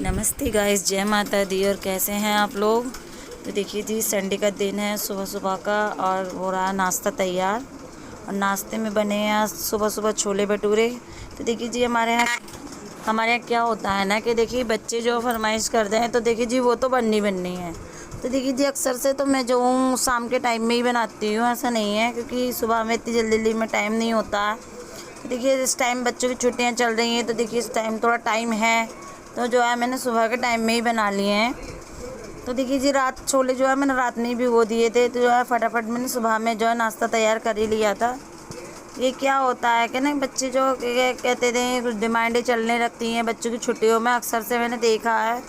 नमस्ते गाइस, जय माता दी। और कैसे हैं आप लोग। तो देखिए जी, संडे का दिन है, सुबह सुबह का, और हो रहा है नाश्ता तैयार। और नाश्ते में बने हैं आज सुबह सुबह छोले भटूरे। तो देखिए जी, हमारे यहाँ क्या होता है ना कि देखिए बच्चे जो फरमाइश करते हैं तो देखिए जी वो तो बननी है। तो देखिए जी, अक्सर से तो मैं जो हूँ शाम के टाइम में ही बनाती हूँ, ऐसा नहीं है, क्योंकि सुबह में इतनी जल्दी में टाइम नहीं होता है। तो देखिए इस टाइम बच्चों की छुट्टियाँ चल रही हैं, तो देखिए इस टाइम थोड़ा टाइम है, तो जो है मैंने सुबह के टाइम में ही बना लिए हैं। तो देखिए जी, रात छोले जो है मैंने रात में ही भिगो दिए थे, तो जो है फटाफट मैंने सुबह में जो है नाश्ता तैयार कर ही लिया था। ये क्या होता है कि नहीं, बच्चे जो कहते थे कुछ डिमांडें चलने लगती हैं बच्चों की छुट्टियों में, अक्सर से मैंने देखा है।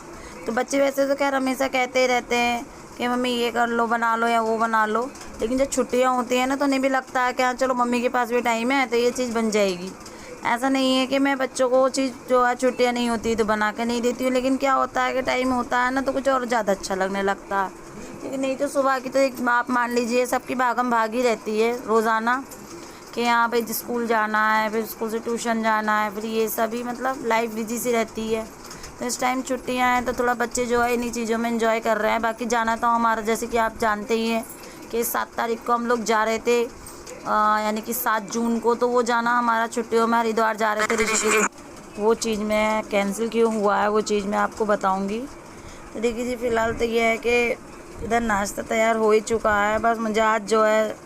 तो बच्चे वैसे तो खैर हमेशा कहते ही रहते हैं कि मम्मी ये कर लो, बना लो या वो बना लो, लेकिन जब छुट्टियाँ होती हैं ना तो उन्हें भी लगता है कि हाँ चलो मम्मी के पास भी टाइम है तो ये चीज़ बन जाएगी। ऐसा नहीं है कि मैं बच्चों को वो चीज़ जो है छुट्टियाँ नहीं होती तो बना के नहीं देती हूँ, लेकिन क्या होता है कि टाइम होता है ना तो कुछ और ज़्यादा अच्छा लगने लगता है। लेकिन नहीं तो सुबह की तो एक आप मान लीजिए सबकी भागम भागी रहती है रोज़ाना, कि यहाँ पे स्कूल जाना है, फिर स्कूल से ट्यूशन जाना है, फिर ये सभी मतलब लाइफ बिजी सी रहती है। तो इस टाइम छुट्टियाँ हैं तो थोड़ा बच्चे जो है इन्हीं चीज़ों में एंजॉय कर रहे हैं। बाकी जाना तो हमारा, जैसे कि आप जानते ही हैं कि 7 तारीख को हम लोग जा रहे थे, यानी कि 7 जून को, तो वो जाना हमारा छुट्टियों में हरिद्वार जा रहे थे ऋषिकेश। वो चीज़ मैं कैंसिल क्यों हुआ है वो चीज़ मैं आपको बताऊँगी। तो देखिए जी, फ़िलहाल तो ये है कि इधर नाश्ता तैयार हो ही चुका है, बस मुझे आज जो है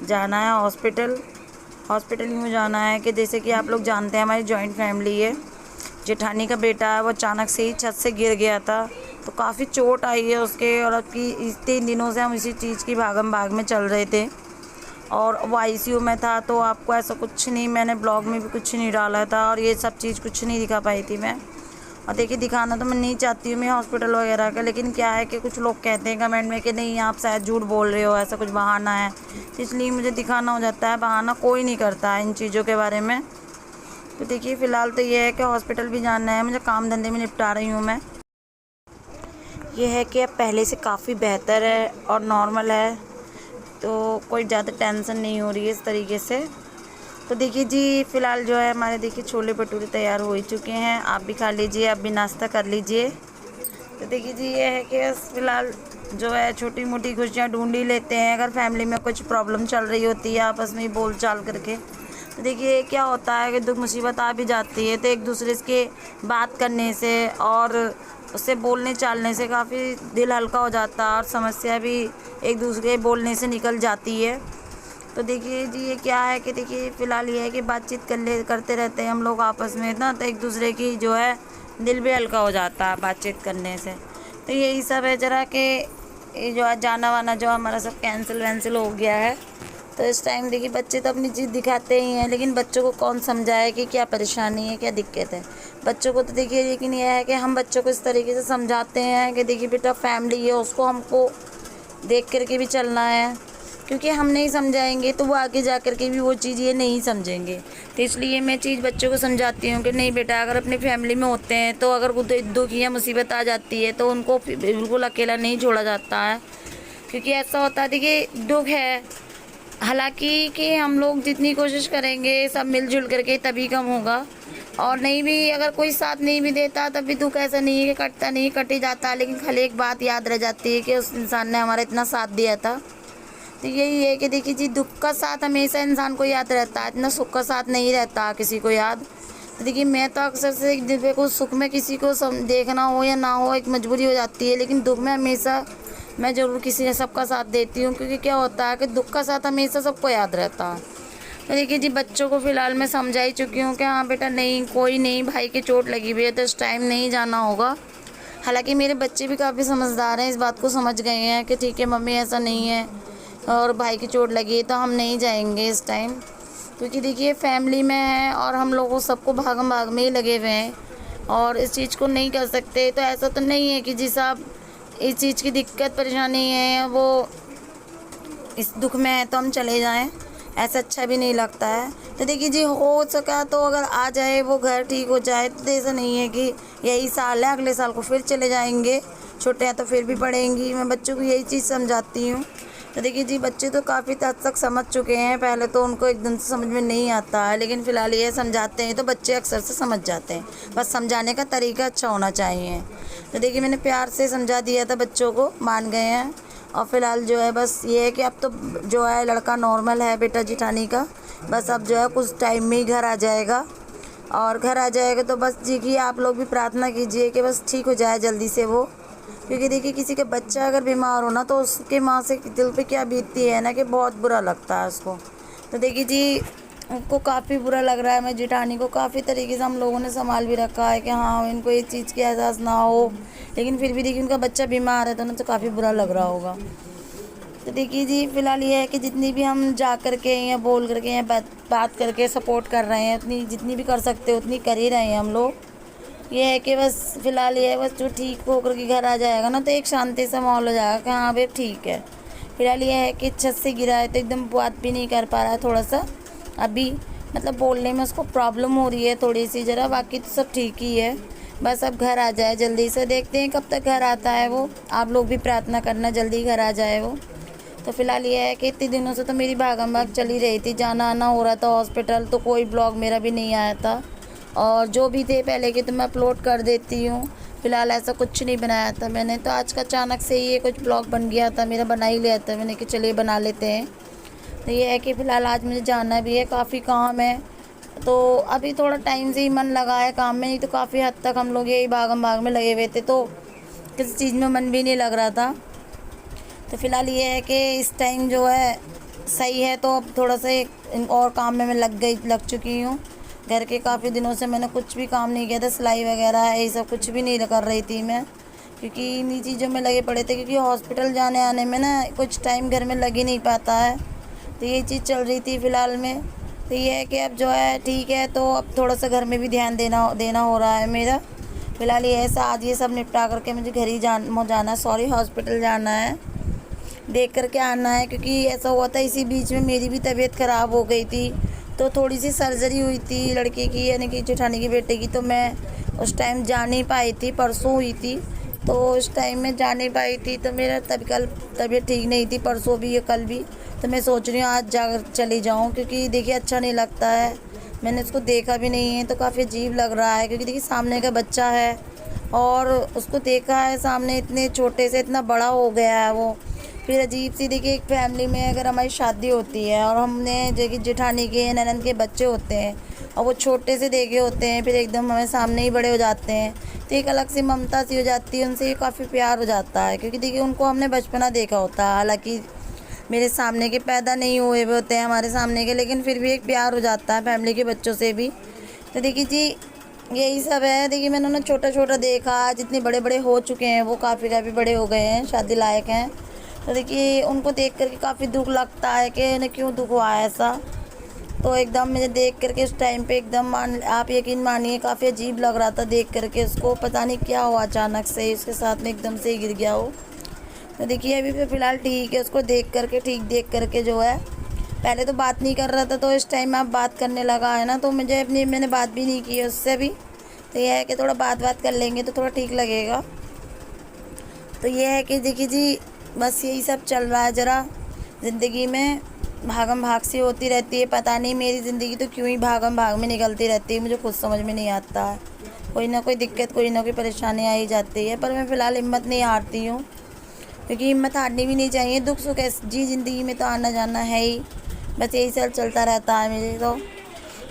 जाना है हॉस्पिटल यूँ जाना है कि जैसे कि आप लोग जानते हैं हमारी जॉइंट फैमिली है। जेठानी का बेटा है, वो अचानक से ही छत से गिर गया था, तो काफ़ी चोट आई है उसके, और अब की 3 दिनों से हम इसी चीज़ की भागम भाग में चल रहे थे। और वो आईसीयू में था, तो आपको ऐसा कुछ नहीं, मैंने ब्लॉग में भी कुछ नहीं डाला था और ये सब चीज़ कुछ नहीं दिखा पाई थी मैं। और देखिए, दिखाना तो मैं नहीं चाहती हूँ मैं हॉस्पिटल वगैरह का, लेकिन क्या है कि कुछ लोग कहते हैं कमेंट में कि नहीं आप शायद झूठ बोल रहे हो, ऐसा कुछ बहाना है, तो इसलिए मुझे दिखाना हो जाता है। बहाना कोई नहीं करता है इन चीज़ों के बारे में। तो देखिए, फ़िलहाल तो ये है कि हॉस्पिटल भी जाना है मुझे, काम धंधे में निपटा रही हूँ मैं। ये है कि अब पहले से काफ़ी बेहतर है और नॉर्मल है, तो कोई ज़्यादा टेंशन नहीं हो रही है इस तरीके से। तो देखिए जी, फ़िलहाल जो है हमारे देखिए छोले भटूरे तैयार हो ही चुके हैं, आप भी खा लीजिए, आप भी नाश्ता कर लीजिए। तो देखिए जी, ये है कि फ़िलहाल जो है छोटी मोटी खुशियाँ ढूंढ ही लेते हैं, अगर फैमिली में कुछ प्रॉब्लम चल रही होती है आपस में बोल चाल करके। तो देखिए क्या होता है कि दुख मुसीबत आ भी जाती है, तो एक दूसरे के बात करने से और उससे बोलने चालने से काफ़ी दिल हल्का हो जाता है, और समस्या भी एक दूसरे के बोलने से निकल जाती है। तो देखिए जी, ये क्या है कि देखिए फ़िलहाल ये है कि बातचीत करते रहते हैं हम लोग आपस में ना, तो एक दूसरे की जो है दिल भी हल्का हो जाता है बातचीत करने से। तो यही सब है ज़रा कि ये जो आज जाना वाना जो हमारा सब कैंसिल हो गया है। तो इस टाइम देखिए बच्चे तो अपनी चीज़ दिखाते ही हैं, लेकिन बच्चों को कौन समझाए कि क्या परेशानी है, क्या दिक्कत है। बच्चों को तो देखिए, लेकिन यह है कि हम बच्चों को इस तरीके से समझाते हैं कि देखिए बेटा, फैमिली है, उसको हमको देख करके भी चलना है, क्योंकि हम नहीं समझाएंगे तो वो आगे जा कर के भी वो चीज़ ये नहीं समझेंगे। तो इसलिए मैं चीज़ बच्चों को समझाती हूँ कि नहीं बेटा, अगर अपनी फैमिली में होते हैं तो अगर कोई दुख या मुसीबत आ जाती है तो उनको बिल्कुल अकेला नहीं छोड़ा जाता है, क्योंकि ऐसा होता है देखिए, दुख है, हालांकि कि हम लोग जितनी कोशिश करेंगे सब मिलजुल करके तभी कम होगा, और नहीं भी अगर कोई साथ नहीं भी देता तब भी दुख ऐसा नहीं है कि कटता नहीं, कट ही जाता, लेकिन खाली एक बात याद रह जाती है कि उस इंसान ने हमारा इतना साथ दिया था। तो यही है कि देखिए जी, दुख का साथ हमेशा इंसान को याद रहता है, इतना सुख का साथ नहीं रहता किसी को याद। तो देखिए, मैं तो अक्सर से देखो, सुख में किसी को देखना हो या ना हो एक मजबूरी हो जाती है, लेकिन दुख में हमेशा मैं ज़रूर किसी ने सबका साथ देती हूँ, क्योंकि क्या होता है कि दुख का साथ हमेशा सबको याद रहता है। तो देखिए जी, बच्चों को फ़िलहाल मैं समझा ही चुकी हूँ कि हाँ बेटा, नहीं कोई नहीं, भाई की चोट लगी हुई है तो इस टाइम नहीं जाना होगा। हालांकि मेरे बच्चे भी काफ़ी समझदार हैं, इस बात को समझ गए हैं कि ठीक है मम्मी, ऐसा नहीं है और भाई की चोट लगी है तो हम नहीं जाएंगे इस टाइम, क्योंकि देखिए फैमिली में है और हम लोगों सबको भागम भाग में ही लगे हुए हैं और इस चीज़ को नहीं कर सकते। तो ऐसा तो नहीं है कि जी साहब इस चीज़ की दिक्कत परेशानी है, वो इस दुख में है तो हम चले जाएं, ऐसा अच्छा भी नहीं लगता है। तो देखिए जी, हो सका तो अगर आ जाए वो घर ठीक हो जाए, तो ऐसा नहीं है कि यही साल है अगले साल को फिर चले जाएंगे, छुट्टियाँ तो फिर भी पड़ेंगी। मैं बच्चों को यही चीज़ समझाती हूँ तो देखिए जी, बच्चे तो काफ़ी हद तक समझ चुके हैं। पहले तो उनको एकदम से समझ में नहीं आता है, लेकिन फ़िलहाल ये समझाते हैं तो बच्चे अक्सर से समझ जाते हैं। बस समझाने का तरीका अच्छा होना चाहिए। तो देखिए, मैंने प्यार से समझा दिया था बच्चों को, मान गए हैं। और फ़िलहाल जो है बस ये है कि अब तो जो है लड़का नॉर्मल है बेटा जिठानी का। बस अब जो है कुछ टाइम में ही घर आ जाएगा, और घर आ जाएगा तो बस देखिए आप लोग भी प्रार्थना कीजिए कि बस ठीक हो जाए जल्दी से वो। क्योंकि देखिए, किसी का बच्चा अगर बीमार हो ना तो उसके माँ से दिल पे क्या बीतती है ना, कि बहुत बुरा लगता है उसको। तो देखिए जी, उनको काफ़ी बुरा लग रहा है। मैं जिठानी को काफ़ी तरीके से हम लोगों ने संभाल भी रखा है कि हाँ इनको ये चीज़ की एहसास ना हो, लेकिन फिर भी देखिए उनका बच्चा बीमार है तो उन्हें तो काफ़ी बुरा लग रहा होगा। तो देखिए जी, फ़िलहाल ये है कि जितनी भी हम जा कर के या बोल करके या बात करके सपोर्ट कर रहे हैं, उतनी जितनी भी कर सकते हैं उतनी कर ही रहे हैं हम लोग। ये है कि बस फ़िलहाल ये है, बस जो ठीक होकर के घर आ जाएगा ना तो एक शांति सा माहौल हो जाएगा कि हाँ भाई ठीक है। फ़िलहाल ये है कि छत से गिरा है तो एकदम बात भी नहीं कर पा रहा है, थोड़ा सा अभी मतलब बोलने में उसको प्रॉब्लम हो रही है थोड़ी सी ज़रा, बाकी तो सब ठीक ही है। बस अब घर आ जाए जल्दी से, देखते हैं कब तक घर आता है वो। आप लोग भी प्रार्थना करना जल्दी घर आ जाए वो। तो फ़िलहाल ये है कि इतने दिनों से तो मेरी भागम भाग चली रही थी, जाना आना हो रहा था हॉस्पिटल, तो कोई ब्लॉग मेरा भी नहीं आया था। और जो भी थे पहले के तो मैं अपलोड कर देती हूँ। फ़िलहाल ऐसा कुछ नहीं बनाया था मैंने, तो आज का अचानक से ये कुछ ब्लॉग बन गया था मेरा, बना ही लिया था मैंने कि चलिए बना लेते हैं। तो ये है कि फ़िलहाल आज मुझे जाना भी है, काफ़ी काम है। तो अभी थोड़ा टाइम से ही मन लगा है काम में, नहीं तो काफ़ी हद तक हम लोग यही भागम भाग में लगे हुए थे, तो किसी चीज़ में मन भी नहीं लग रहा था। तो फ़िलहाल ये है कि इस टाइम जो है सही है, तो अब थोड़ा सा और काम में मैं लग चुकी हूँ। घर के काफ़ी दिनों से मैंने कुछ भी काम नहीं किया था, सिलाई वगैरह ये सब कुछ भी नहीं कर रही थी मैं, क्योंकि इन्हीं चीज़ों में लगे पड़े थे। क्योंकि हॉस्पिटल जाने आने में ना कुछ टाइम घर में लग ही नहीं पाता है, तो ये चीज़ चल रही थी फ़िलहाल में। तो ये है कि अब जो है ठीक है, तो अब थोड़ा सा घर में भी ध्यान देना हो रहा है मेरा। फ़िलहाल ये ऐसा आज ये सब निपटा करके मुझे घर ही जाना सॉरी हॉस्पिटल जाना है, देख करके आना है। क्योंकि ऐसा हुआ था इसी बीच में मेरी भी तबीयत ख़राब हो गई थी, तो थोड़ी सी सर्जरी हुई थी लड़के की, यानी कि जेठानी के बेटे की, तो मैं उस टाइम जा नहीं पाई थी, परसों हुई थी तो उस टाइम में जा नहीं पाई थी। तो मेरा कल तबीयत ठीक नहीं थी, परसों भी या कल भी, तो मैं सोच रही हूँ आज जा चली जाऊँ। क्योंकि देखिए अच्छा नहीं लगता है, मैंने उसको देखा भी नहीं है तो काफ़ी अजीब लग रहा है। क्योंकि देखिए सामने का बच्चा है और उसको देखा है सामने, इतने छोटे से इतना बड़ा हो गया है वो। फिर अजीब सी देखिए, एक फैमिली में अगर हमारी शादी होती है और हमने जो जेठानी के ननद के बच्चे होते हैं और वो छोटे से देखे होते हैं, फिर एकदम हमें सामने ही बड़े हो जाते हैं, तो एक अलग सी ममता सी हो जाती है उनसे, काफ़ी प्यार हो जाता है। क्योंकि देखिए उनको हमने बचपना देखा होता है, हालांकि मेरे सामने के पैदा नहीं हुए हुए होते हैं हमारे सामने के, लेकिन फिर भी एक प्यार हो जाता है फैमिली के बच्चों से भी। तो देखिए जी, यही सब है। देखिए मैंने उन्हें छोटा छोटा देखा, जितने बड़े बड़े हो चुके हैं वो काफ़ी बड़े हो गए हैं, शादी लायक हैं। तो देखिए उनको देख करके काफ़ी दुख लगता है कि इन्हें क्यों दुख हुआ है ऐसा। तो एकदम मुझे देख करके उस टाइम पे एकदम आप यकीन मानिए काफ़ी अजीब लग रहा था देख करके उसको, पता नहीं क्या हुआ अचानक से उसके साथ में एकदम से ही गिर गया हो। तो देखिए अभी फ़िलहाल ठीक है, उसको देख करके जो है, पहले तो बात नहीं कर रहा था, तो इस टाइम में आप बात करने लगा है ना, तो मैंने बात भी नहीं की है उससे भी। तो यह है कि थोड़ा बात कर लेंगे तो थोड़ा ठीक लगेगा। तो ये है कि देखिए जी, बस यही सब चल रहा है। ज़रा ज़िंदगी में भागम भाग सी होती रहती है, पता नहीं मेरी ज़िंदगी तो क्यों ही भागम भाग में निकलती रहती है, मुझे खुद समझ में नहीं आता है। कोई ना कोई दिक्कत, कोई ना कोई परेशानी आ ही जाती है, पर मैं फ़िलहाल हिम्मत नहीं हारती हूँ, क्योंकि हिम्मत हारनी भी नहीं चाहिए। दुख सुख जी ज़िंदगी में तो आना जाना है ही, बस यही सब चलता रहता है मेरे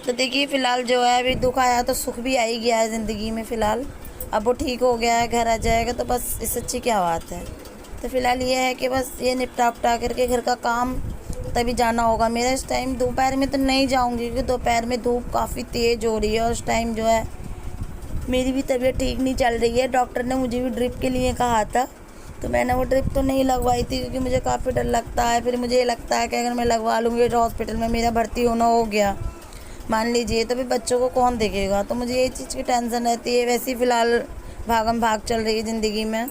तो देखिए फ़िलहाल जो है अभी दुख आया तो सुख भी आ ही गया है ज़िंदगी में फ़िलहाल। अब वो ठीक हो गया है, घर आ जाएगा, तो बस इससे अच्छी क्या बात है। तो फ़िलहाल ये है कि बस ये निपटा करके घर का काम तभी जाना होगा मेरा। इस टाइम दोपहर में तो नहीं जाऊंगी, क्योंकि दोपहर में धूप काफ़ी तेज़ हो रही है और उस टाइम जो है मेरी भी तबीयत ठीक नहीं चल रही है। डॉक्टर ने मुझे भी ड्रिप के लिए कहा था, तो मैंने वो ड्रिप तो नहीं लगवाई थी, क्योंकि मुझे काफ़ी डर लगता है। फिर मुझे ये लगता है कि अगर मैं लगवा लूँगी तो हॉस्पिटल में मेरा भर्ती होना हो गया मान लीजिए, तो फिर बच्चों को कौन देखेगा, तो मुझे ये चीज़ की टेंशन रहती है। वैसे ही फ़िलहाल भागम भाग चल रही है ज़िंदगी में।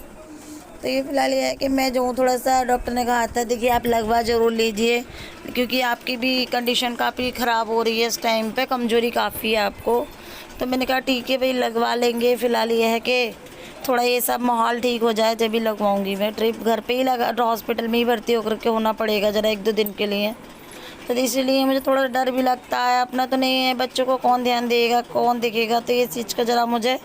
तो ये फ़िलहाल ये है कि मैं जो थोड़ा सा, डॉक्टर ने कहा था देखिए आप लगवा ज़रूर लीजिए, क्योंकि आपकी भी कंडीशन काफ़ी ख़राब हो रही है इस टाइम पे, कमज़ोरी काफ़ी है आपको। तो मैंने कहा ठीक है भाई लगवा लेंगे। फ़िलहाल ये है कि थोड़ा ये सब माहौल ठीक हो जाए जब भी लगवाऊंगी मैं ड्रिप। घर पे ही लगा, हॉस्पिटल में ही भर्ती होकर के होना पड़ेगा ज़रा 1-2 दिन के लिए। तो इसीलिए मुझे थोड़ा डर भी लगता है, अपना तो नहीं है, बच्चों को कौन ध्यान देगा, कौन देखेगा, तो ये चीज़ का ज़रा मुझे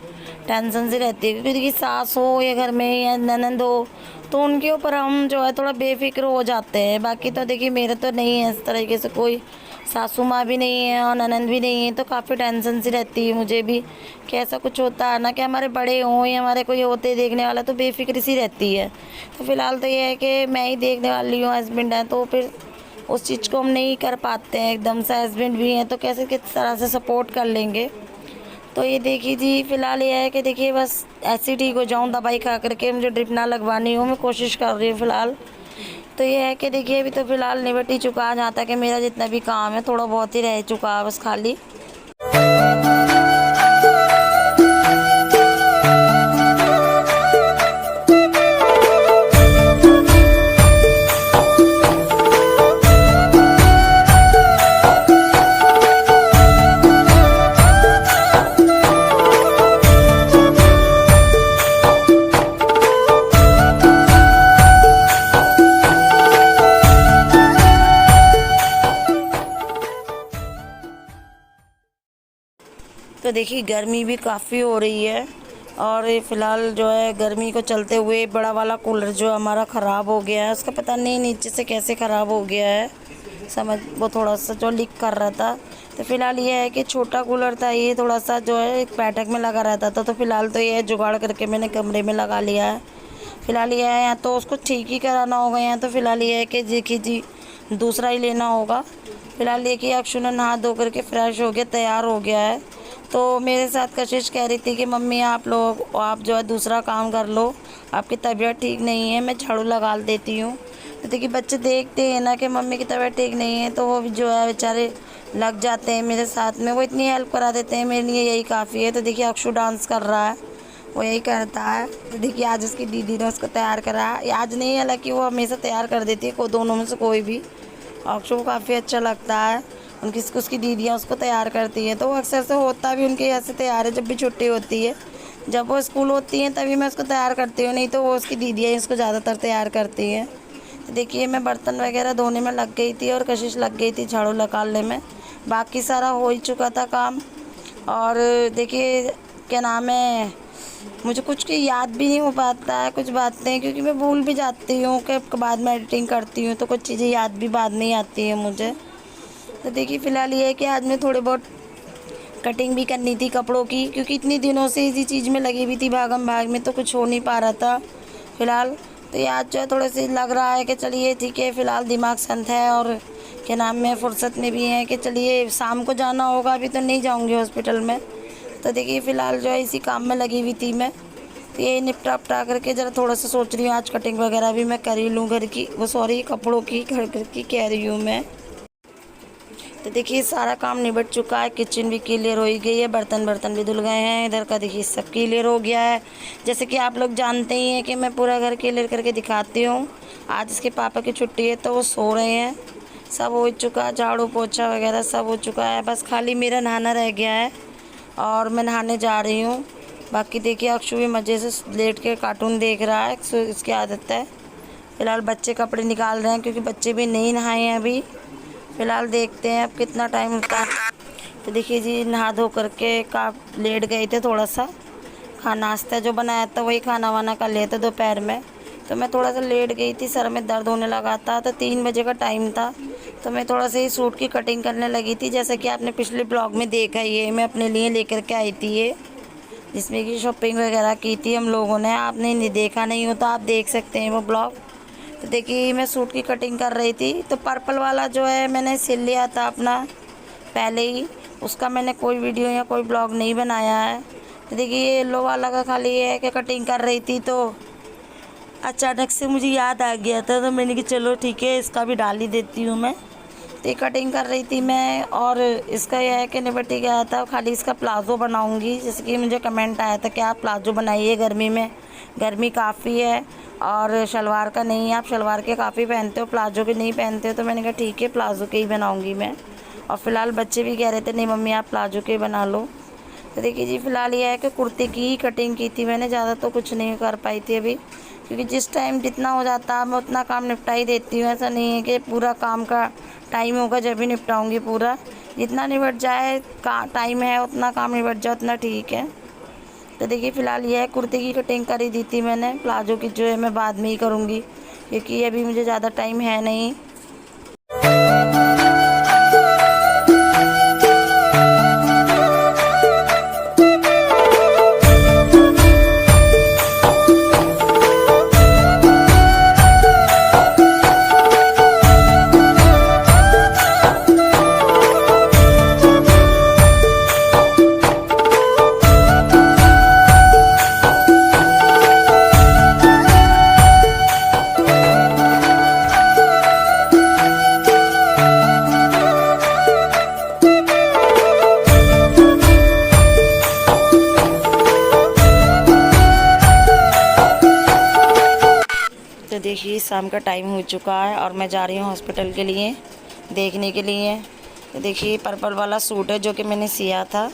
टेंशन सी रहती है। क्योंकि देखिए सास हो या घर में या ननद हो तो उनके ऊपर हम जो है थोड़ा बेफिक्र हो जाते हैं। बाकी तो देखिए मेरे तो नहीं है इस तरीके से, कोई सासू माँ भी नहीं है और ननद भी नहीं है, तो काफ़ी टेंशन सी रहती है मुझे भी कि ऐसा कुछ होता है ना कि हमारे बड़े हों या हमारे कोई होते देखने वाला, तो बेफिक्र सी रहती है। तो फ़िलहाल तो ये है कि मैं ही देखने वाली हूँ, हस्बैंड है, तो फिर उस चीज़ को हम नहीं कर पाते हैं एकदम से। हस्बैंड भी हैं तो कैसे किस तरह से सपोर्ट कर लेंगे। तो ये देखिए जी, फ़िलहाल ये है कि देखिए बस ऐसे ही ठीक हो जाऊँ दवाई खा करके, मुझे ड्रिप ना लगवानी हो, मैं कोशिश कर रही हूँ फ़िलहाल। तो ये है कि देखिए अभी तो फ़िलहाल निपट ही चुका है, जहाँ तक कि मेरा जितना भी काम है थोड़ा बहुत ही रह चुका है बस खाली। तो देखिए गर्मी भी काफ़ी हो रही है और ये फ़िलहाल जो है गर्मी को चलते हुए बड़ा वाला कूलर जो हमारा ख़राब हो गया है, उसका पता नहीं नीचे से कैसे ख़राब हो गया है, समझ वो थोड़ा सा जो लीक कर रहा था। तो फ़िलहाल ये है कि छोटा कूलर था, ये थोड़ा सा जो है एक बैठक में लगा रहता था, तो फ़िलहाल तो ये जुगाड़ करके मैंने कमरे में लगा लिया है। फ़िलहाल ये है या तो उसको ठीक ही कराना होगा, या तो फ़िलहाल ये है कि देखिए जी दूसरा ही लेना होगा। फ़िलहाल ये कि अक्षु ने नहा धो करके फ्रेश हो गया, तैयार हो गया है। तो मेरे साथ कशिश कह रही थी कि मम्मी आप जो है दूसरा काम कर लो, आपकी तबीयत ठीक नहीं है, मैं झाड़ू लगा देती हूँ। तो देखिए बच्चे देखते हैं ना कि मम्मी की तबीयत ठीक नहीं है, तो वो जो है बेचारे लग जाते हैं मेरे साथ में, वो इतनी हेल्प करा देते हैं, मेरे लिए यही काफ़ी है। तो देखिए अक्षु डांस कर रहा है, वो यही करता है। तो देखिए आज उसकी दीदी ने उसको तैयार करा है, आज नहीं, हालांकि वो हमेशा तैयार कर देती है, को दोनों में से कोई भी। अक्षु को काफ़ी अच्छा लगता है, उसकी दीदियाँ उसको तैयार करती हैं, तो वो अक्सर से होता भी उनके यहाँ से तैयार है। जब भी छुट्टी होती है, जब वो स्कूल होती हैं तभी मैं उसको तैयार करती हूँ, नहीं तो वो उसकी दीदियाँ उसको ज़्यादातर तैयार करती हैं। तो देखिए मैं बर्तन वगैरह धोने में लग गई थी और कशिश लग गई थी झाड़ू निकालने में, बाकी सारा हो ही चुका था काम। और देखिए क्या नाम है, मुझे कुछ की याद भी नहीं हो पाता है कुछ बातें, क्योंकि मैं भूल भी जाती हूँ कि बाद में एडिटिंग करती हूँ तो कुछ चीज़ें याद भी बाद में ही आती है मुझे। तो देखिए फ़िलहाल ये है कि आज मैं थोड़े बहुत कटिंग भी करनी थी कपड़ों की, क्योंकि इतनी दिनों से इसी चीज़ में लगी हुई थी, भागम भाग में, तो कुछ हो नहीं पा रहा था फ़िलहाल। तो ये आज जो है थोड़े से लग रहा है कि चलिए ठीक है, फ़िलहाल दिमाग शांत है और क्या नाम में फुर्सत में भी है कि चलिए शाम को जाना होगा, अभी तो नहीं जाऊँगी हॉस्पिटल में। तो देखिए फ़िलहाल जो है इसी काम में लगी हुई थी मैं। तो ये निपटा उपटा करके ज़रा थोड़ा सा सोच रही हूँ आज कटिंग वगैरह भी मैं कर ही लूँ घर की, वो सॉरी कपड़ों की, घर की कह रही हूँ मैं। तो देखिए सारा काम निबट चुका है, किचन भी क्लियर हो ही गई है, बर्तन भी धुल गए हैं, इधर का देखिए सब क्लियर हो गया है। जैसे कि आप लोग जानते ही हैं कि मैं पूरा घर क्लियर करके दिखाती हूँ। आज इसके पापा की छुट्टी है तो वो सो रहे हैं, सब हो चुका है, झाड़ू पोछा वगैरह सब हो चुका है, बस खाली मेरा नहाना रह गया है और मैं नहाने जा रही हूँ। बाकी देखिए अक्षु भी मज़े से लेट के कार्टून देख रहा है, इसकी आदत है। फ़िलहाल बच्चे कपड़े निकाल रहे हैं क्योंकि बच्चे भी नहीं नहाए हैं अभी। फ़िलहाल देखते हैं अब कितना टाइम लगता है। तो देखिए जी नहा धो करके लेट गए थे, थोड़ा सा नाश्ता जो बनाया था वही खाना वाना कर लिया था दोपहर में। तो मैं थोड़ा सा लेट गई थी, सर में दर्द होने लगा था, तो 3 बजे का टाइम था, तो मैं थोड़ा सा ही सूट की कटिंग करने लगी थी। जैसा कि आपने पिछले ब्लॉग में देखा ही है, मैं अपने लिए लेकर के आई थी ये, जिसमें कि शॉपिंग वगैरह की थी हम लोगों ने। आपने नहीं देखा नहीं हो तो आप देख सकते हैं वो ब्लॉग। तो देखिए मैं सूट की कटिंग कर रही थी, तो पर्पल वाला जो है मैंने सिल लिया था अपना पहले ही, उसका मैंने कोई वीडियो या कोई ब्लॉग नहीं बनाया है। तो देखिए ये येलो वाला का खाली ये है कि कटिंग कर रही थी तो अचानक से मुझे याद आ गया था, तो मैंने कि चलो ठीक है इसका भी डाल ही देती हूँ मैं। तो ये कटिंग कर रही थी मैं, और इसका यह है कि निपट ही गया था, खाली इसका प्लाज़ो बनाऊँगी। जैसे कि मुझे कमेंट आया था कि आप प्लाज़ो बनाइए, गर्मी में गर्मी काफ़ी है और शलवार का नहीं, आप शलवार के काफ़ी पहनते हो, प्लाज़ो के नहीं पहनते हो। तो मैंने कहा ठीक है प्लाज़ो के ही बनाऊँगी मैं। और फ़िलहाल बच्चे भी कह रहे थे नहीं मम्मी आप प्लाज़ो के बना लो। तो देखिए जी, फ़िलहाल ये है कि कुर्ते की ही कटिंग की थी मैंने, ज़्यादा तो कुछ नहीं कर पाई थी अभी, क्योंकि जिस टाइम जितना हो जाता है मैं उतना काम निपटा ही देती हूँ। ऐसा नहीं है कि पूरा काम का टाइम होगा जब भी निपटाऊँगी पूरा, जितना निपट जाए का टाइम है उतना काम निपट जाए उतना ठीक है। तो देखिए फ़िलहाल ये है, कुर्ते की कटिंग कर ही दी थी मैंने, प्लाजो की जो है मैं बाद में ही करूँगी, क्योंकि अभी मुझे ज़्यादा टाइम है नहीं। तो देखिए शाम का टाइम हो चुका है और मैं जा रही हूँ हॉस्पिटल के लिए देखने के लिए। तो देखिए पर्पल वाला सूट है जो कि मैंने सिया था।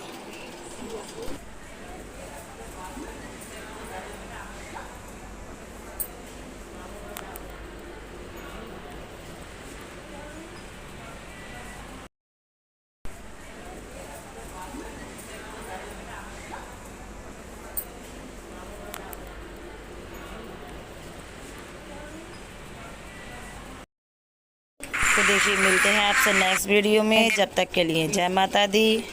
तो देखिए मिलते हैं आपसे नेक्स्ट वीडियो में, जब तक के लिए जय माता दी।